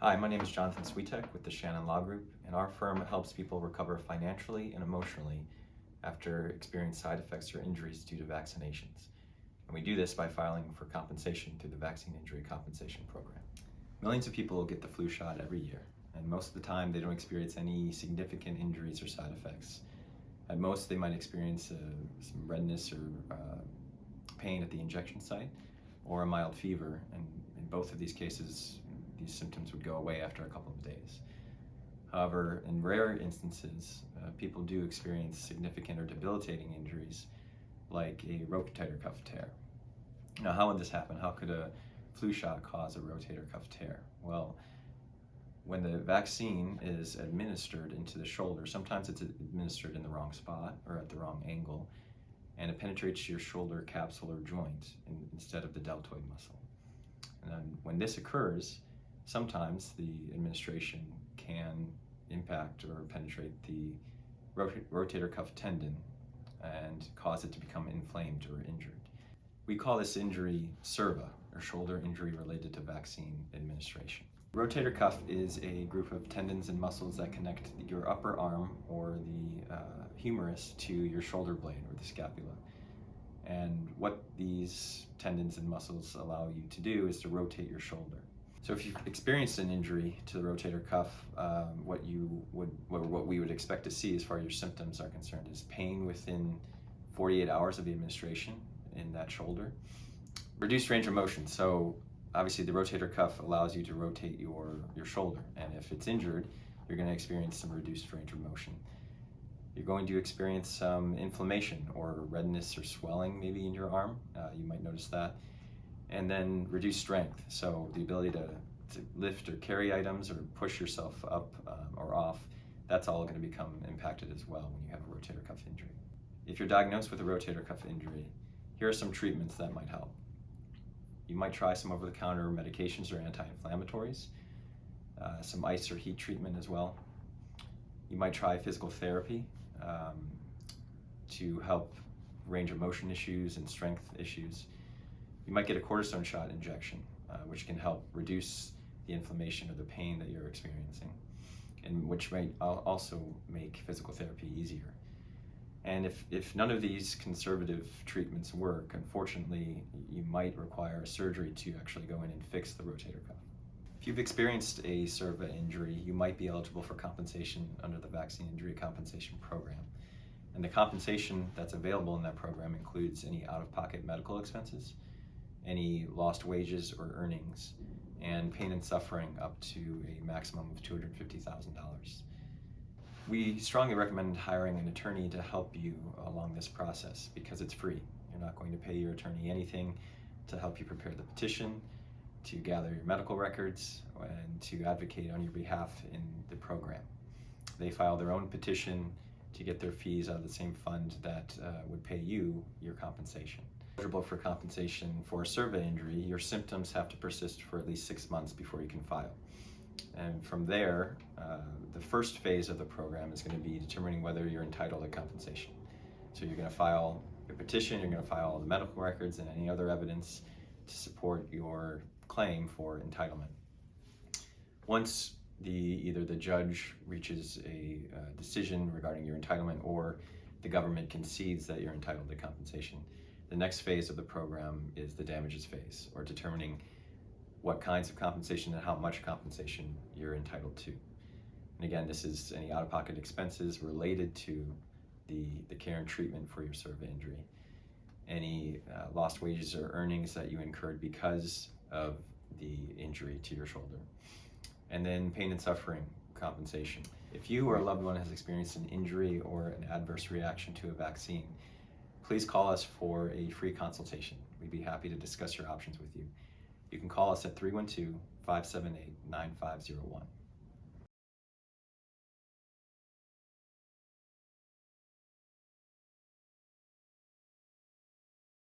Hi, my name is Jon Svitak with the Shannon Law Group, and our firm helps people recover financially and emotionally after experiencing side effects or injuries due to vaccinations. And we do this by filing for compensation through the Vaccine Injury Compensation Program. Millions of people get the flu shot every year, and most of the time they don't experience any significant injuries or side effects. At most, they might experience some redness or pain at the injection site or a mild fever, and in both of these cases, these symptoms would go away after a couple of days. However, in rare instances, people do experience significant or debilitating injuries like a rotator cuff tear. Now, how would this happen? How could a flu shot cause a rotator cuff tear? Well, when the vaccine is administered into the shoulder, sometimes it's administered in the wrong spot or at the wrong angle, and it penetrates your shoulder capsular joint instead of the deltoid muscle. And then when this occurs, sometimes the administration can impact or penetrate the rotator cuff tendon and cause it to become inflamed or injured. We call this injury SIRVA, or shoulder injury related to vaccine administration. Rotator cuff is a group of tendons and muscles that connect your upper arm or the humerus to your shoulder blade or the scapula. And what these tendons and muscles allow you to do is to rotate your shoulder. So if you've experienced an injury to the rotator cuff, what we would expect to see as far as your symptoms are concerned is pain within 48 hours of the administration in that shoulder. Reduced range of motion. So obviously the rotator cuff allows you to rotate your shoulder, and if it's injured, you're going to experience some reduced range of motion. You're going to experience some inflammation or redness or swelling maybe in your arm. You might notice that. And then reduced strength, so the ability to lift or carry items or push yourself up or off, that's all going to become impacted as well when you have a rotator cuff injury. If you're diagnosed with a rotator cuff injury, here are some treatments that might help. You might try some over-the-counter medications or anti-inflammatories, some ice or heat treatment as well. You might try physical therapy to help range of motion issues and strength issues. You might get a cortisone shot injection, which can help reduce the inflammation or the pain that you're experiencing, and which might also make physical therapy easier. And if none of these conservative treatments work, unfortunately, you might require a surgery to actually go in and fix the rotator cuff. If you've experienced a SIRVA injury, you might be eligible for compensation under the Vaccine Injury Compensation Program. And the compensation that's available in that program includes any out-of-pocket medical expenses, any lost wages or earnings, and pain and suffering up to a maximum of $250,000. We strongly recommend hiring an attorney to help you along this process because it's free. You're not going to pay your attorney anything to help you prepare the petition, to gather your medical records, and to advocate on your behalf in the program. They file their own petition to get their fees out of the same fund that would pay you your compensation. Eligible for compensation for a SIRVA injury, your symptoms have to persist for at least 6 months before you can file. And from there, the first phase of the program is going to be determining whether you're entitled to compensation. So you're going to file your petition, you're going to file all the medical records and any other evidence to support your claim for entitlement. Once either the judge reaches a decision regarding your entitlement or the government concedes that you're entitled to compensation, the next phase of the program is the damages phase, or determining what kinds of compensation and how much compensation you're entitled to. And again, this is any out-of-pocket expenses related to the care and treatment for your SIRVA injury, any lost wages or earnings that you incurred because of the injury to your shoulder, and then pain and suffering compensation. If you or a loved one has experienced an injury or an adverse reaction to a vaccine, please call us for a free consultation. We'd be happy to discuss your options with you. You can call us at 312-578-9501.